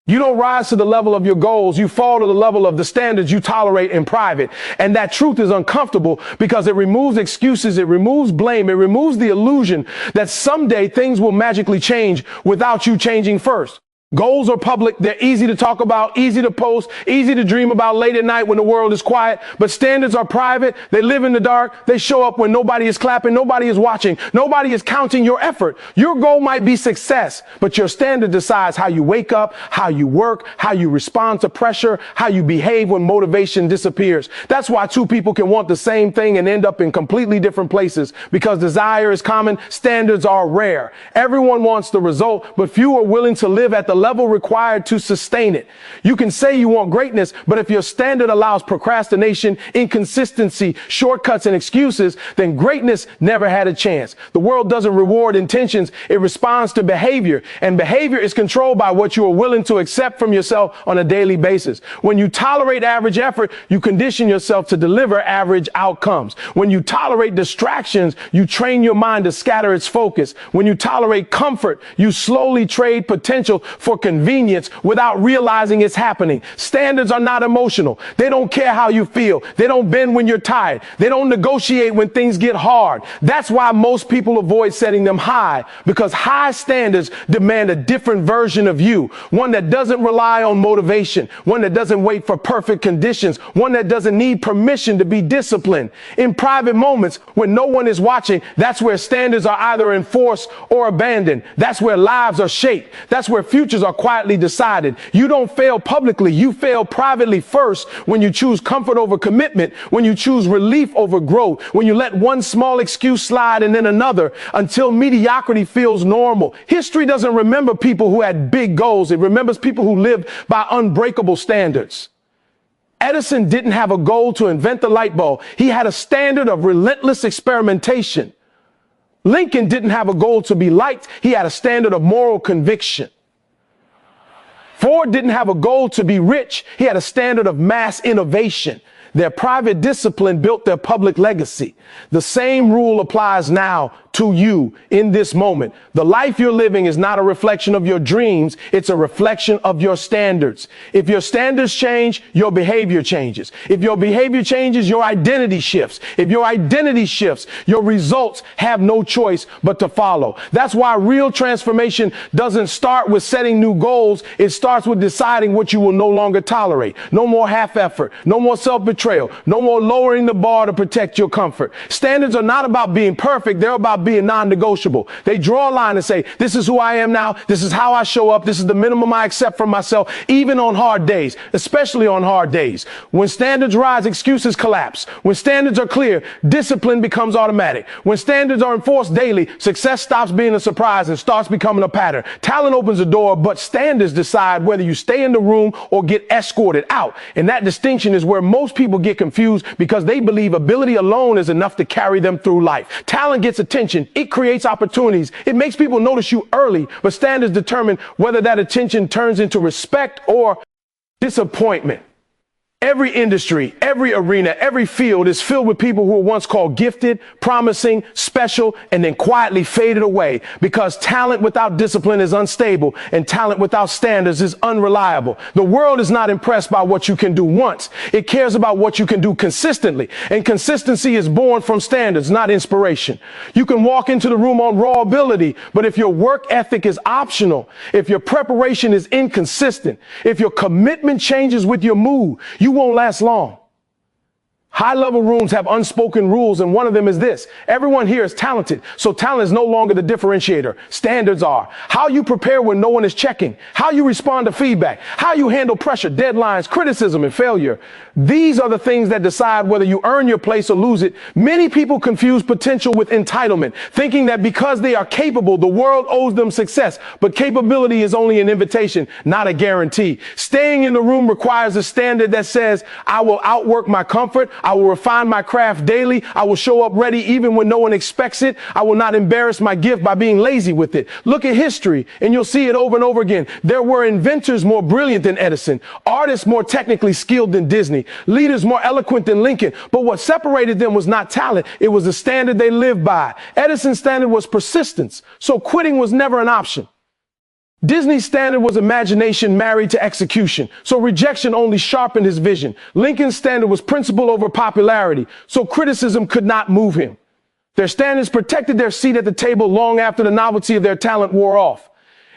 You don't rise to the level of your goals. You fall to the level of the standards you tolerate in private. And that truth is uncomfortable because it removes excuses. It removes blame. It removes the illusion that someday things will magically change without you changing first. Goals are public. They're easy to talk about, easy to post, easy to dream about late at night when the world is quiet. But standards are private. They live in the dark. They show up when nobody is clapping, nobody is watching, nobody is counting your effort. Your goal might be success, but your standard decides how you wake up, how you work, how you respond to pressure, how you behave when motivation disappears. That's why two people can want the same thing and end up in completely different places, because desire is common, standards are rare. Everyone wants the result, but few are willing to live at the level required to sustain it. You can say you want greatness, but if your standard allows procrastination, inconsistency, shortcuts, and excuses, then greatness never had a chance. The world doesn't reward intentions, it responds to behavior, and behavior is controlled by what you are willing to accept from yourself on a daily basis. When you tolerate average effort, you condition yourself to deliver average outcomes. When you tolerate distractions, you train your mind to scatter its focus. When you tolerate comfort, you slowly trade potential for convenience without realizing it's happening. Standards are not emotional. They don't care how you feel. They don't bend when you're tired. They don't negotiate when things get hard. That's why most people avoid setting them high, because high standards demand a different version of you, one that doesn't rely on motivation, one that doesn't wait for perfect conditions, one that doesn't need permission to be disciplined. In private moments when no one is watching, that's where standards are either enforced or abandoned. That's where lives are shaped. That's where futures are quietly decided. You don't fail publicly. You fail privately first when you choose comfort over commitment, when you choose relief over growth, when you let one small excuse slide and then another until mediocrity feels normal. History doesn't remember people who had big goals. It remembers people who lived by unbreakable standards. Edison didn't have a goal to invent the light bulb. He had a standard of relentless experimentation. Lincoln didn't have a goal to be liked. He had a standard of moral conviction. Ford didn't have a goal to be rich. He had a standard of mass innovation. Their private discipline built their public legacy. The same rule applies now to you in this moment. The life you're living is not a reflection of your dreams. It's a reflection of your standards. If your standards change, your behavior changes. If your behavior changes, your identity shifts. If your identity shifts, your results have no choice but to follow. That's why real transformation doesn't start with setting new goals. It starts with deciding what you will no longer tolerate. No more half effort. No more self-betrayal. No more lowering the bar to protect your comfort. Standards are not about being perfect. They're about being non-negotiable. They draw a line and say, this is who I am now. This is how I show up. This is the minimum I accept from myself, even on hard days, especially on hard days. When standards rise, excuses collapse. When standards are clear, discipline becomes automatic. When standards are enforced daily, success stops being a surprise and starts becoming a pattern. Talent opens the door, but standards decide whether you stay in the room or get escorted out. And that distinction is where most people get confused, because they believe ability alone is enough to carry them through life. Talent gets attention. It creates opportunities. It makes people notice you early, but standards determine whether that attention turns into respect or disappointment. Every industry, every arena, every field is filled with people who were once called gifted, promising, special, and then quietly faded away, because talent without discipline is unstable and talent without standards is unreliable. The world is not impressed by what you can do once. It cares about what you can do consistently, and consistency is born from standards, not inspiration. You can walk into the room on raw ability, but if your work ethic is optional, if your preparation is inconsistent, if your commitment changes with your mood, you won't last long. High-level rooms have unspoken rules, and one of them is this: everyone here is talented, so talent is no longer the differentiator. Standards are. How you prepare when no one is checking, how you respond to feedback, how you handle pressure, deadlines, criticism, and failure. These are the things that decide whether you earn your place or lose it. Many people confuse potential with entitlement, thinking that because they are capable, the world owes them success. But capability is only an invitation, not a guarantee. Staying in the room requires a standard that says, I will outwork my comfort. I will refine my craft daily. I will show up ready even when no one expects it. I will not embarrass my gift by being lazy with it. Look at history and you'll see it over and over again. There were inventors more brilliant than Edison, artists more technically skilled than Disney, leaders more eloquent than Lincoln. But what separated them was not talent. It was the standard they lived by. Edison's standard was persistence, so quitting was never an option. Disney's standard was imagination married to execution, so rejection only sharpened his vision. Lincoln's standard was principle over popularity, so criticism could not move him. Their standards protected their seat at the table long after the novelty of their talent wore off.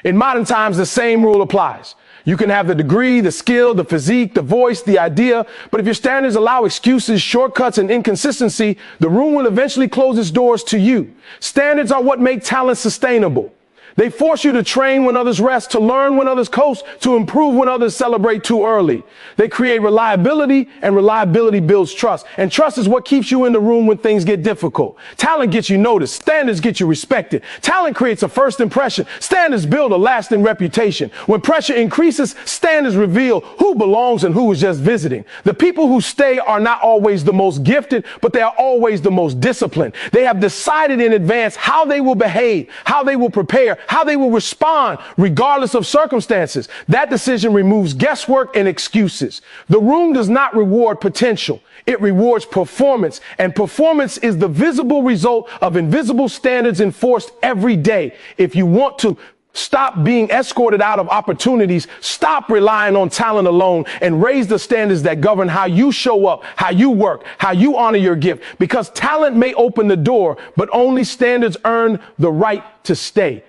In modern times, the same rule applies. You can have the degree, the skill, the physique, the voice, the idea, but if your standards allow excuses, shortcuts, and inconsistency, the room will eventually close its doors to you. Standards are what make talent sustainable. They force you to train when others rest, to learn when others coast, to improve when others celebrate too early. They create reliability, and reliability builds trust. And trust is what keeps you in the room when things get difficult. Talent gets you noticed. Standards get you respected. Talent creates a first impression. Standards build a lasting reputation. When pressure increases, standards reveal who belongs and who is just visiting. The people who stay are not always the most gifted, but they are always the most disciplined. They have decided in advance how they will behave, how they will prepare, how they will respond regardless of circumstances. That decision removes guesswork and excuses. The room does not reward potential. It rewards performance, and performance is the visible result of invisible standards enforced every day. If you want to stop being escorted out of opportunities, stop relying on talent alone, and raise the standards that govern how you show up, how you work, how you honor your gift. Because talent may open the door, but only standards earn the right to stay.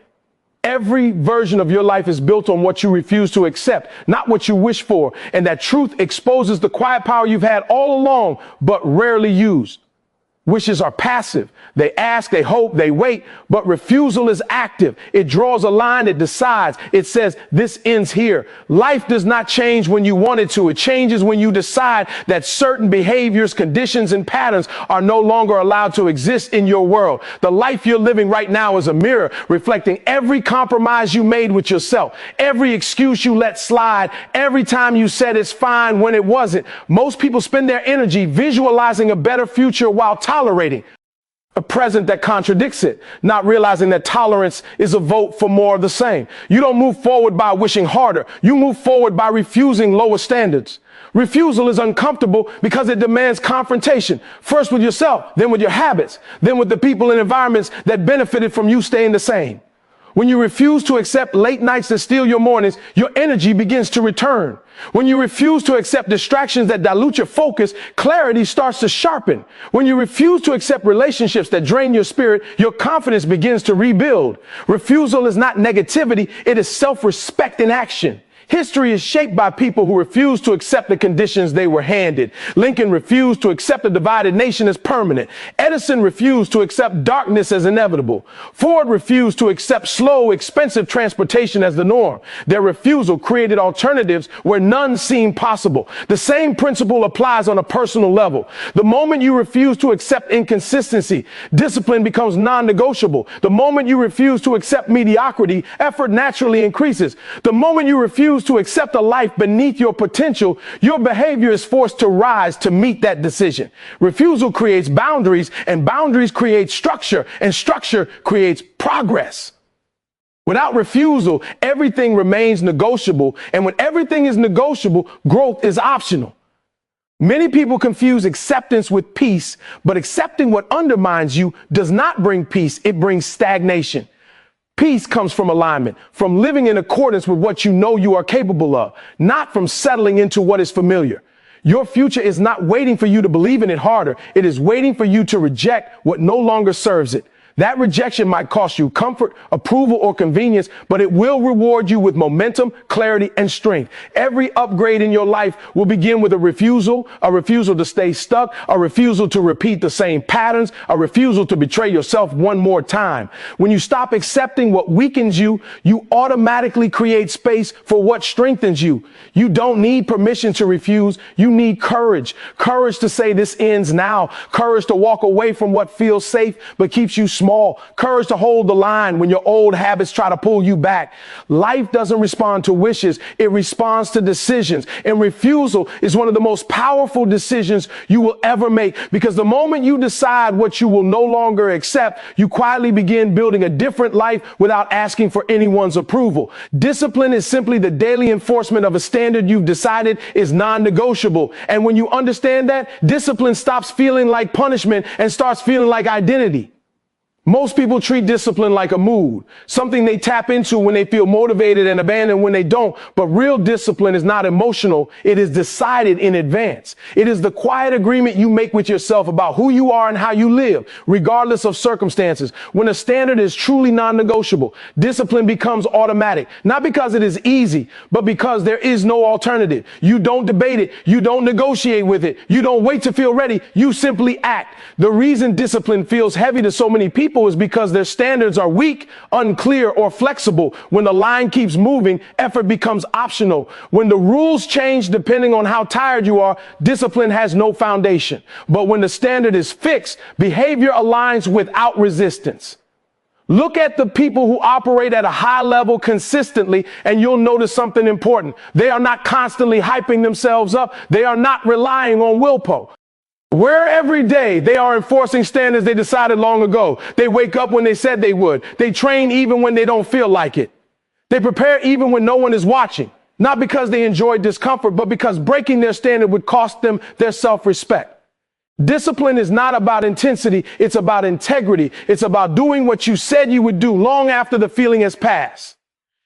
Every version of your life is built on what you refuse to accept, not what you wish for. And that truth exposes the quiet power you've had all along, but rarely used. Wishes are passive. They ask, they hope, they wait, but refusal is active. It draws a line, it decides. It says, this ends here. Life does not change when you want it to. It changes when you decide that certain behaviors, conditions, and patterns are no longer allowed to exist in your world. The life you're living right now is a mirror reflecting every compromise you made with yourself, every excuse you let slide, every time you said it's fine when it wasn't. Most people spend their energy visualizing a better future while tolerating a present that contradicts it, not realizing that tolerance is a vote for more of the same. You don't move forward by wishing harder. You move forward by refusing lower standards. Refusal is uncomfortable because it demands confrontation, first with yourself, then with your habits, then with the people and environments that benefited from you staying the same. When you refuse to accept late nights that steal your mornings, your energy begins to return. When you refuse to accept distractions that dilute your focus, clarity starts to sharpen. When you refuse to accept relationships that drain your spirit, your confidence begins to rebuild. Refusal is not negativity, it is self-respect in action. History is shaped by people who refused to accept the conditions they were handed. Lincoln refused to accept a divided nation as permanent. Edison refused to accept darkness as inevitable. Ford refused to accept slow, expensive transportation as the norm. Their refusal created alternatives where none seemed possible. The same principle applies on a personal level. The moment you refuse to accept inconsistency, discipline becomes non-negotiable. The moment you refuse to accept mediocrity, effort naturally increases. The moment you refuse to accept a life beneath your potential, your behavior is forced to rise to meet that decision. Refusal creates boundaries, and boundaries create structure, and structure creates progress. Without refusal, everything remains negotiable, and when everything is negotiable, growth is optional. Many people confuse acceptance with peace, but accepting what undermines you does not bring peace, it brings stagnation. Peace comes from alignment, from living in accordance with what you know you are capable of, not from settling into what is familiar. Your future is not waiting for you to believe in it harder. It is waiting for you to reject what no longer serves it. That rejection might cost you comfort, approval, or convenience, but it will reward you with momentum, clarity, and strength. Every upgrade in your life will begin with a refusal to stay stuck, a refusal to repeat the same patterns, a refusal to betray yourself one more time. When you stop accepting what weakens you, you automatically create space for what strengthens you. You don't need permission to refuse. You need courage. Courage to say this ends now. Courage to walk away from what feels safe but keeps you small. Courage to hold the line when your old habits try to pull you back. Life doesn't respond to wishes. It responds to decisions. And refusal is one of the most powerful decisions you will ever make, because the moment you decide what you will no longer accept, you quietly begin building a different life without asking for anyone's approval. Discipline is simply the daily enforcement of a standard you've decided is non-negotiable. And when you understand that, discipline stops feeling like punishment and starts feeling like identity. Most people treat discipline like a mood, something they tap into when they feel motivated and abandoned when they don't. But real discipline is not emotional. It is decided in advance. It is the quiet agreement you make with yourself about who you are and how you live, regardless of circumstances. When a standard is truly non-negotiable, discipline becomes automatic, not because it is easy, but because there is no alternative. You don't debate it. You don't negotiate with it. You don't wait to feel ready. You simply act. The reason discipline feels heavy to so many people is because their standards are weak, unclear, or flexible. When the line keeps moving, effort becomes optional. When the rules change depending on how tired you are, discipline has no foundation. But when the standard is fixed, behavior aligns without resistance. Look at the people who operate at a high level consistently, and you'll notice something important. They are not constantly hyping themselves up. They are not relying on willpower. Where every day they are enforcing standards they decided long ago. They wake up when they said they would. They train even when they don't feel like it. They prepare even when no one is watching. Not because they enjoy discomfort, but because breaking their standard would cost them their self-respect. Discipline is not about intensity. It's about integrity. It's about doing what you said you would do long after the feeling has passed.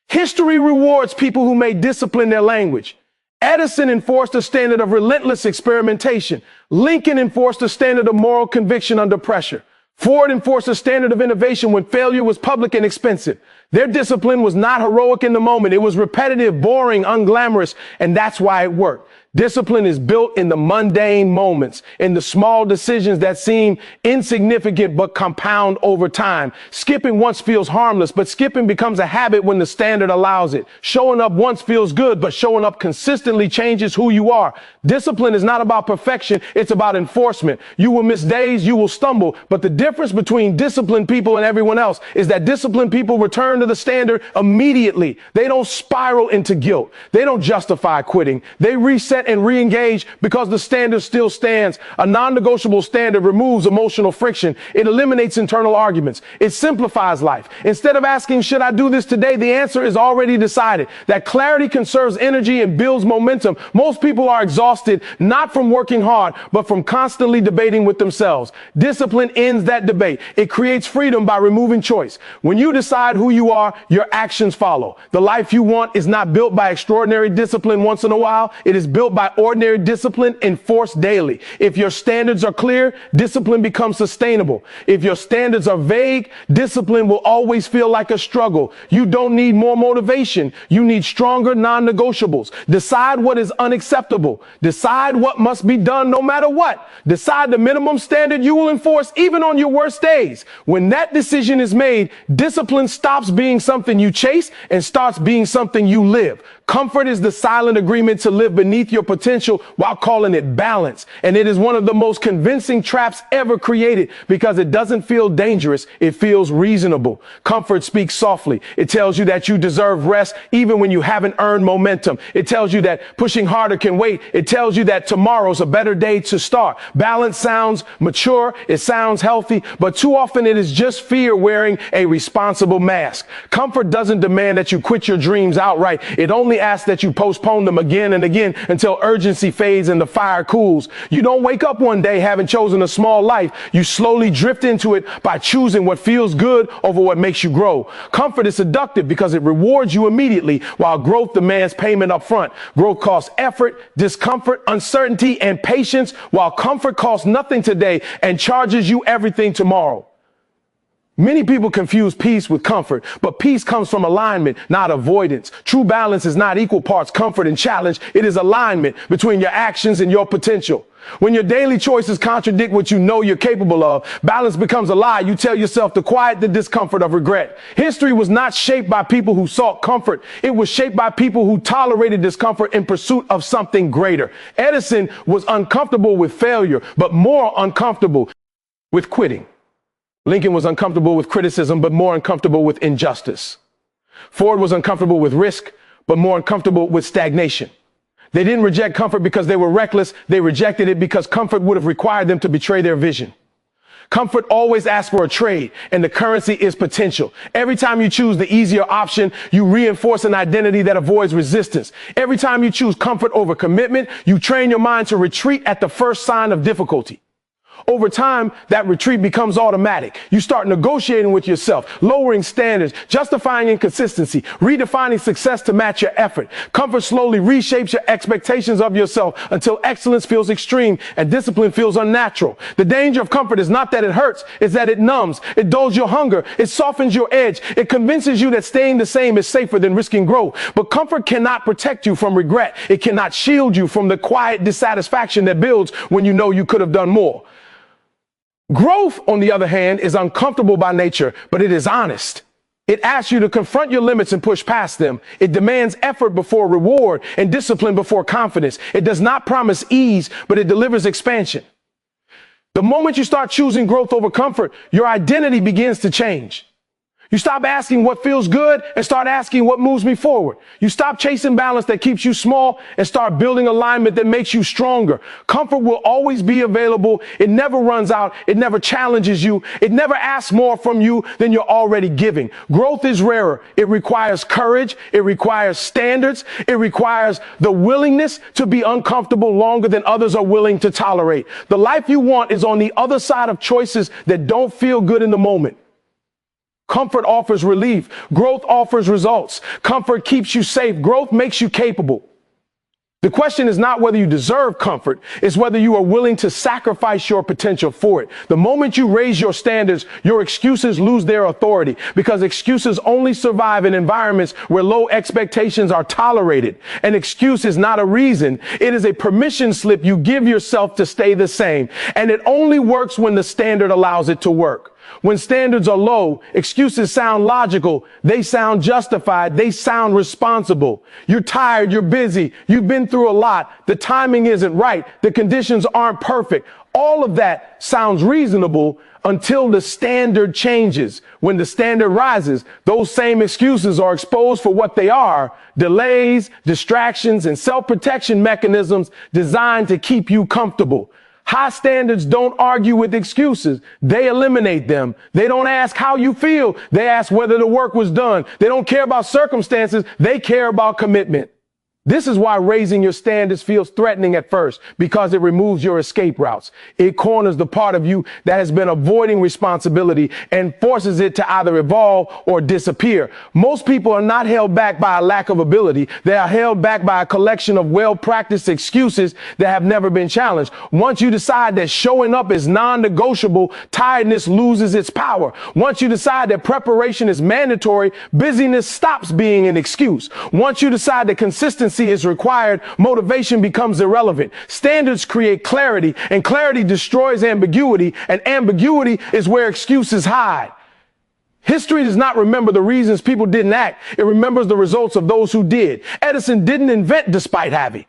History rewards people who made discipline their language. Edison enforced a standard of relentless experimentation. Lincoln enforced a standard of moral conviction under pressure. Ford enforced a standard of innovation when failure was public and expensive. Their discipline was not heroic in the moment. It was repetitive, boring, unglamorous, and that's why it worked. Discipline is built in the mundane moments, in the small decisions that seem insignificant but compound over time. Skipping once feels harmless, but skipping becomes a habit when the standard allows it. Showing up once feels good, but showing up consistently changes who you are. Discipline is not about perfection, it's about enforcement. You will miss days, you will stumble, but the difference between disciplined people and everyone else is that disciplined people return to the standard immediately. They don't spiral into guilt. They don't justify quitting. They reset and re-engage because the standard still stands. A non-negotiable standard removes emotional friction. It eliminates internal arguments. It simplifies life. Instead of asking, should I do this today? The answer is already decided. That clarity conserves energy and builds momentum. Most people are exhausted, not from working hard, but from constantly debating with themselves. Discipline ends that debate. It creates freedom by removing choice. When you decide who you are, your actions follow. The life you want is not built by extraordinary discipline once in a while. It is built by ordinary discipline enforced daily. If your standards are clear, discipline becomes sustainable. If your standards are vague, discipline will always feel like a struggle. You don't need more motivation. You need stronger non-negotiables. Decide what is unacceptable. Decide what must be done no matter what. Decide the minimum standard you will enforce even on your worst days. When that decision is made, discipline stops being something you chase and starts being something you live. Comfort is the silent agreement to live beneath your potential while calling it balance. And it is one of the most convincing traps ever created because it doesn't feel dangerous. It feels reasonable. Comfort speaks softly. It tells you that you deserve rest even when you haven't earned momentum. It tells you that pushing harder can wait. It tells you that tomorrow's a better day to start. Balance sounds mature. It sounds healthy, but too often it is just fear wearing a responsible mask. Comfort doesn't demand that you quit your dreams outright. It only asks that you postpone them again and again until urgency fades and the fire cools. You don't wake up one day having chosen a small life. You slowly drift into it by choosing what feels good over what makes you grow. Comfort is seductive because it rewards you immediately, while growth demands payment up front. Growth costs effort, discomfort, uncertainty, and patience, while comfort costs nothing today and charges you everything tomorrow. Many people confuse peace with comfort, but peace comes from alignment, not avoidance. True balance is not equal parts comfort and challenge. It is alignment between your actions and your potential. When your daily choices contradict what you know you're capable of, balance becomes a lie you tell yourself to quiet the discomfort of regret. History was not shaped by people who sought comfort. It was shaped by people who tolerated discomfort in pursuit of something greater. Edison was uncomfortable with failure, but more uncomfortable with quitting. Lincoln was uncomfortable with criticism, but more uncomfortable with injustice. Ford was uncomfortable with risk, but more uncomfortable with stagnation. They didn't reject comfort because they were reckless. They rejected it because comfort would have required them to betray their vision. Comfort always asks for a trade, and the currency is potential. Every time you choose the easier option, you reinforce an identity that avoids resistance. Every time you choose comfort over commitment, you train your mind to retreat at the first sign of difficulty. Over time, that retreat becomes automatic. You start negotiating with yourself, lowering standards, justifying inconsistency, redefining success to match your effort. Comfort slowly reshapes your expectations of yourself until excellence feels extreme and discipline feels unnatural. The danger of comfort is not that it hurts, it's that it numbs, it dulls your hunger, it softens your edge, it convinces you that staying the same is safer than risking growth. But comfort cannot protect you from regret. It cannot shield you from the quiet dissatisfaction that builds when you know you could have done more. Growth, on the other hand, is uncomfortable by nature, but it is honest. It asks you to confront your limits and push past them. It demands effort before reward and discipline before confidence. It does not promise ease, but it delivers expansion. The moment you start choosing growth over comfort, your identity begins to change. You stop asking what feels good and start asking what moves me forward. You stop chasing balance that keeps you small and start building alignment that makes you stronger. Comfort will always be available. It never runs out. It never challenges you. It never asks more from you than you're already giving. Growth is rarer. It requires courage. It requires standards. It requires the willingness to be uncomfortable longer than others are willing to tolerate. The life you want is on the other side of choices that don't feel good in the moment. Comfort offers relief. Growth offers results. Comfort keeps you safe. Growth makes you capable. The question is not whether you deserve comfort, it's whether you are willing to sacrifice your potential for it. The moment you raise your standards, your excuses lose their authority, because excuses only survive in environments where low expectations are tolerated. An excuse is not a reason. It is a permission slip you give yourself to stay the same. And it only works when the standard allows it to work. When standards are low, excuses sound logical. They sound justified. They sound responsible. You're tired. You're busy. You've been through a lot. The timing isn't right. The conditions aren't perfect. All of that sounds reasonable until the standard changes. When the standard rises, those same excuses are exposed for what they are: delays, distractions, and self-protection mechanisms designed to keep you comfortable. High standards don't argue with excuses. They eliminate them. They don't ask how you feel. They ask whether the work was done. They don't care about circumstances. They care about commitment. This is why raising your standards feels threatening at first, because it removes your escape routes. It corners the part of you that has been avoiding responsibility and forces it to either evolve or disappear. Most people are not held back by a lack of ability. They are held back by a collection of well-practiced excuses that have never been challenged. Once you decide that showing up is non-negotiable, tiredness loses its power. Once you decide that preparation is mandatory, busyness stops being an excuse. Once you decide that consistency is required, motivation becomes irrelevant. Standards create clarity, and clarity destroys ambiguity, and ambiguity is where excuses hide. History does not remember the reasons people didn't act. It remembers the results of those who did. Edison didn't invent despite having.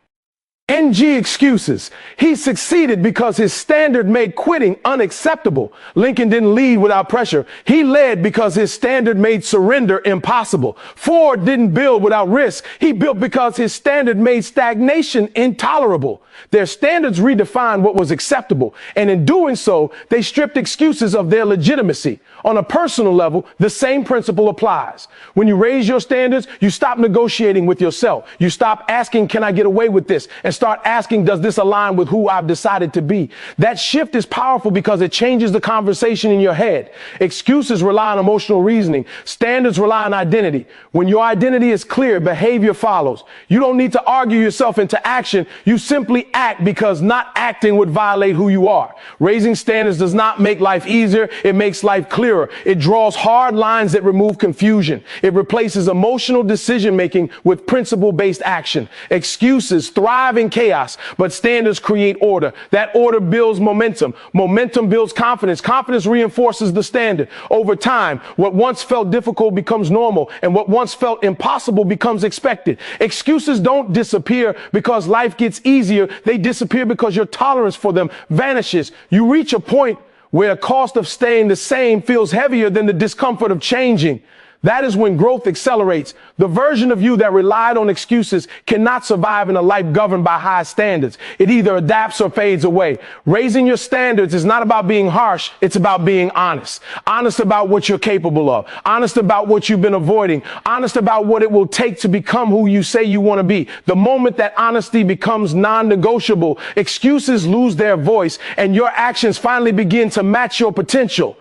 NG excuses. He succeeded because his standard made quitting unacceptable. Lincoln didn't lead without pressure. He led because his standard made surrender impossible. Ford didn't build without risk. He built because his standard made stagnation intolerable. Their standards redefined what was acceptable, and in doing so, they stripped excuses of their legitimacy. On a personal level, the same principle applies. When you raise your standards, you stop negotiating with yourself. You stop asking, can I get away with this? And start asking, does this align with who I've decided to be? That shift is powerful because it changes the conversation in your head. Excuses rely on emotional reasoning. Standards rely on identity. When your identity is clear, behavior follows. You don't need to argue yourself into action. You simply act, because not acting would violate who you are. Raising standards does not make life easier. It makes life clearer. It draws hard lines that remove confusion. It replaces emotional decision-making with principle-based action. Excuses thrive in chaos, but standards create order. That order builds momentum. Momentum builds confidence. Confidence reinforces the standard. Over time, what once felt difficult becomes normal, and what once felt impossible becomes expected. Excuses don't disappear because life gets easier. They disappear because your tolerance for them vanishes. You reach a point where the cost of staying the same feels heavier than the discomfort of changing. That is when growth accelerates. The version of you that relied on excuses cannot survive in a life governed by high standards. It either adapts or fades away. Raising your standards is not about being harsh. It's about being honest. Honest about what you're capable of. Honest about what you've been avoiding. Honest about what it will take to become who you say you want to be. The moment that honesty becomes non-negotiable, excuses lose their voice and your actions finally begin to match your potential.